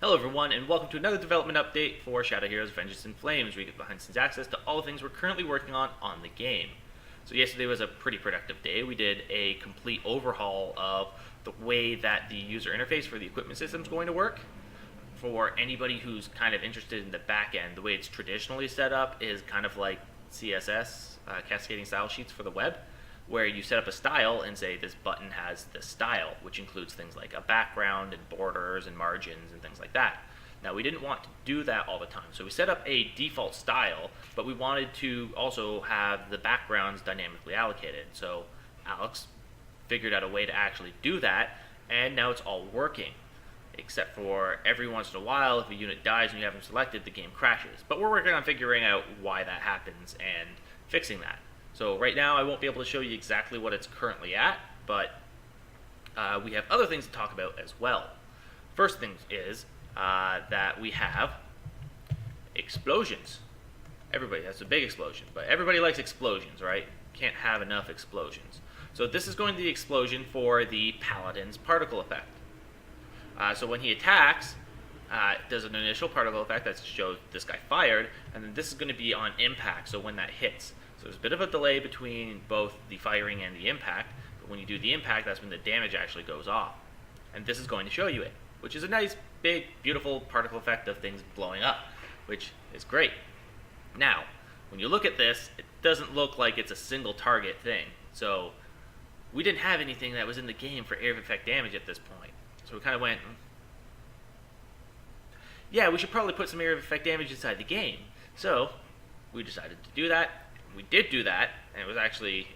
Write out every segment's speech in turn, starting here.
Hello everyone, and welcome to another development update for Shadow Heroes Vengeance in Flames, where you get behind the scenes access to all the things we're currently working on the game. So yesterday was a pretty productive day. We did a complete overhaul of the way that the user interface for the equipment system is going to work. For anybody who's kind of interested in the back end, the way it's traditionally set up is kind of like CSS, cascading style sheets for the web, where you set up a style and say this button has this style, which includes things like a background and borders and margins and things like that. Now, we didn't want to do that all the time, so we set up a default style, but we wanted to also have the backgrounds dynamically allocated. So Alex figured out a way to actually do that, and now it's all working. Except for every once in a while, if a unit dies and you haven't selected, the game crashes. But we're working on figuring out why that happens and fixing that. So right now I won't be able to show you exactly what it's currently at, but we have other things to talk about as well. First thing is that we have explosions. Everybody has a big explosion, but everybody likes explosions, right? Can't have enough explosions. So this is going to be the explosion for the Paladin's particle effect. So when he attacks, it does an initial particle effect that shows this guy fired, and then this is going to be on impact, so when that hits. So there's a bit of a delay between both the firing and the impact, but when you do the impact, that's when the damage actually goes off. And this is going to show you it, which is a nice, big, beautiful particle effect of things blowing up, which is great. Now, when you look at this, it doesn't look like it's a single target thing. So we didn't have anything that was in the game for area of effect damage at this point. So we kind of went, yeah, we should probably put some area of effect damage inside the game. So we decided to do that. We did do that, and it was actually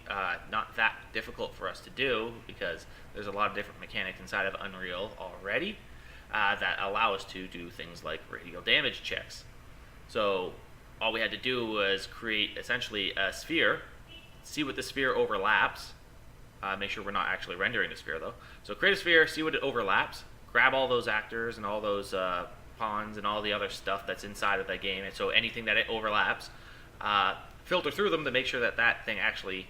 not that difficult for us to do because there's a lot of different mechanics inside of Unreal already that allow us to do things like radial damage checks. So all we had to do was create essentially a sphere, see what the sphere overlaps. Make sure we're not actually rendering the sphere though. So create a sphere, see what it overlaps, grab all those actors and all those pawns and all the other stuff that's inside of that game, and so anything that it overlaps, filter through them to make sure that that thing actually,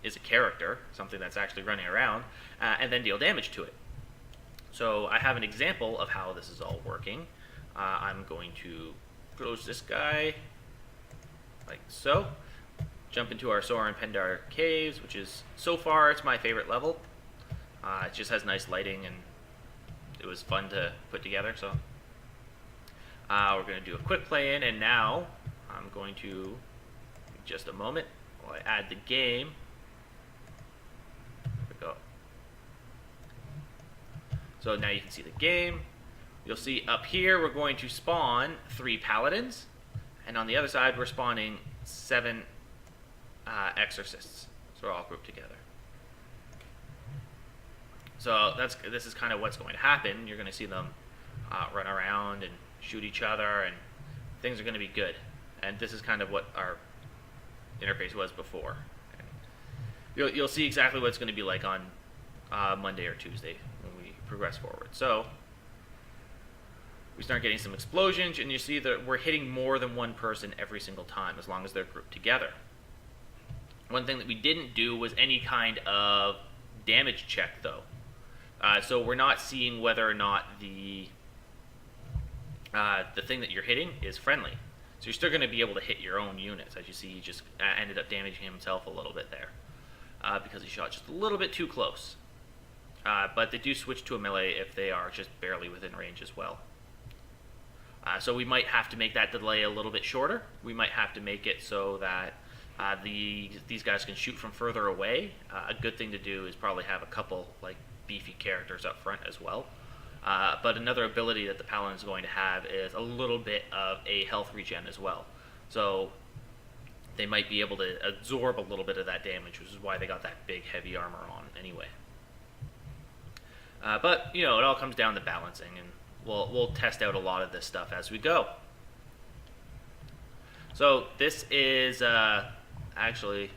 is a character, something that's actually running around, and then deal damage to it. So I have an example of how this is all working. I'm going to close this guy like so. Jump into our Soren Pendar Caves, which is, so far, it's my favorite level. It just has nice lighting, and it was fun to put together, so. We're going to do a quick play in, and now I'm going to, in just a moment, while I add the game. There we go. So now you can see the game. You'll see up here we're going to spawn 3 paladins, and on the other side we're spawning 7 exorcists. So we're all grouped together. So this is kind of what's going to happen. You're going to see them run around and shoot each other, and things are going to be good. And this is kind of what our interface was before. And you'll see exactly what it's going to be like on Monday or Tuesday when we progress forward. So we start getting some explosions, and you see that we're hitting more than one person every single time, as long as they're grouped together. One thing that we didn't do was any kind of damage check, though. So we're not seeing whether or not the thing that you're hitting is friendly. So you're still going to be able to hit your own units. As you see, he just ended up damaging himself a little bit there because he shot just a little bit too close. But they do switch to a melee if they are just barely within range as well. So we might have to make that delay a little bit shorter. We might have to make it so that these guys can shoot from further away. A good thing to do is probably have a couple like beefy characters up front as well. But another ability that the Paladin is going to have is a little bit of a health regen as well. So they might be able to absorb a little bit of that damage, which is why they got that big heavy armor on anyway. But it all comes down to balancing, and we'll test out a lot of this stuff as we go. So this is actually,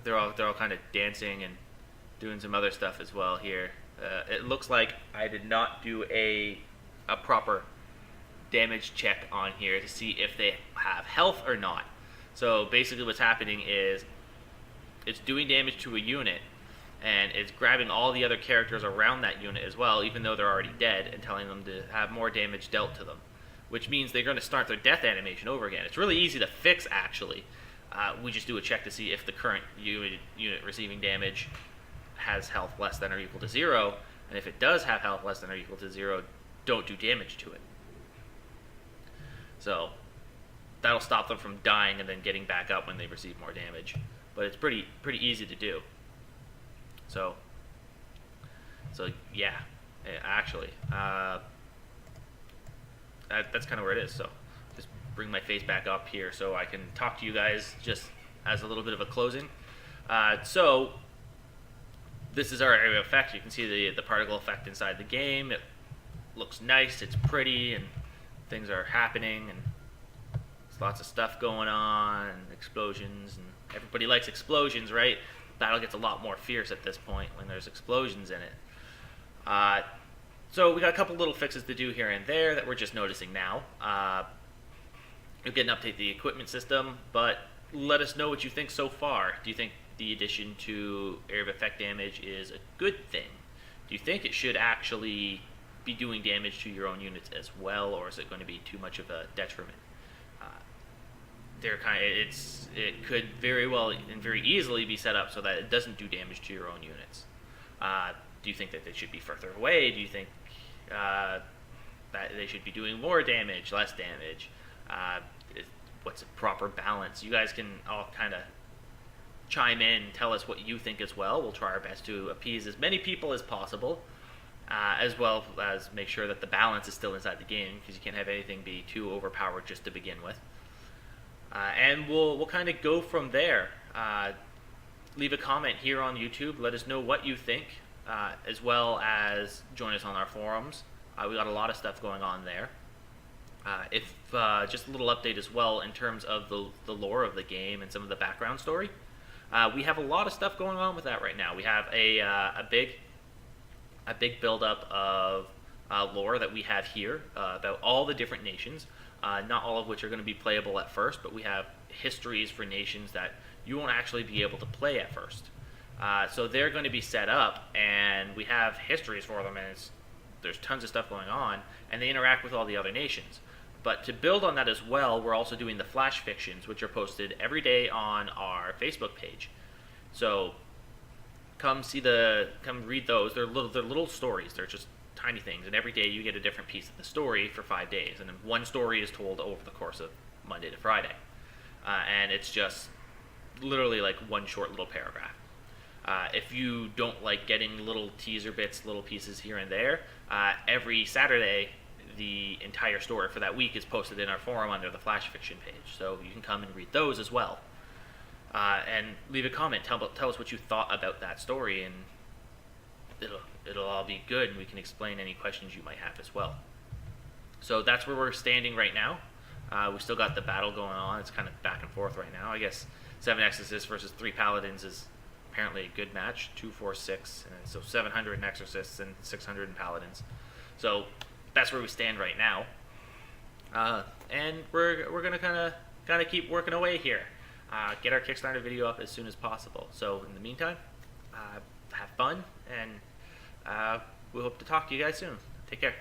they're all kind of dancing and doing some other stuff as well here. It looks like I did not do a proper damage check on here to see if they have health or not. So basically what's happening is it's doing damage to a unit, and it's grabbing all the other characters around that unit as well, even though they're already dead, and telling them to have more damage dealt to them, which means they're going to start their death animation over again. It's really easy to fix, actually. We just do a check to see if the current unit receiving damage has health less than or equal to 0, and if it does have health less than or equal to 0, don't do damage to it. So that'll stop them from dying and then getting back up when they receive more damage. But it's pretty easy to do. So yeah, actually, that's kind of where it is. So just bring my face back up here so I can talk to you guys just as a little bit of a closing. So this is our area of effect. You can see the particle effect inside the game. It looks nice, it's pretty, and things are happening, and there's lots of stuff going on, and explosions, and everybody likes explosions, right? Battle gets a lot more fierce at this point when there's explosions in it. So we got a couple little fixes to do here and there that we're just noticing now. You'll get an update to the equipment system, but let us know what you think so far. Do you think the addition to area of effect damage is a good thing? Do you think it should actually be doing damage to your own units as well, or is it going to be too much of a detriment? It could very well and very easily be set up so that it doesn't do damage to your own units. Do you think that they should be further away? Do you think that they should be doing more damage, less damage? What's a proper balance? You guys can all kind of chime in and tell us what you think as well. We'll try our best to appease as many people as possible, as well as make sure that the balance is still inside the game, because you can't have anything be too overpowered just to begin with. And we'll kind of go from there. Leave a comment here on YouTube. Let us know what you think, as well as join us on our forums. We got a lot of stuff going on there. Just a little update as well in terms of the lore of the game and some of the background story. We have a lot of stuff going on with that right now. We have a big buildup of lore that we have here about all the different nations. Not all of which are going to be playable at first, but we have histories for nations that you won't actually be able to play at first. So they're going to be set up, and we have histories for them, and there's tons of stuff going on, and they interact with all the other nations. But to build on that as well, we're also doing the flash fictions, which are posted every day on our Facebook page. So come read those. They're little stories. They're just tiny things, and every day you get a different piece of the story for 5 days, and then one story is told over the course of Monday to Friday, and it's just literally like one short little paragraph. If you don't like getting little teaser bits, little pieces here and there, every Saturday the entire story for that week is posted in our forum under the Flash Fiction page, so you can come and read those as well, and leave a comment. Tell us what you thought about that story, and it'll all be good, and we can explain any questions you might have as well. So that's where we're standing right now. We still got the battle going on. It's kind of back and forth right now. I guess 7 Exorcists versus 3 Paladins is apparently a good match. 2, 4, 6, and so 700 in Exorcists and 600 in Paladins. So that's where we stand right now. And we're gonna kind of keep working away here. Get our Kickstarter video up as soon as possible. So in the meantime, have fun, and we hope to talk to you guys soon. Take care.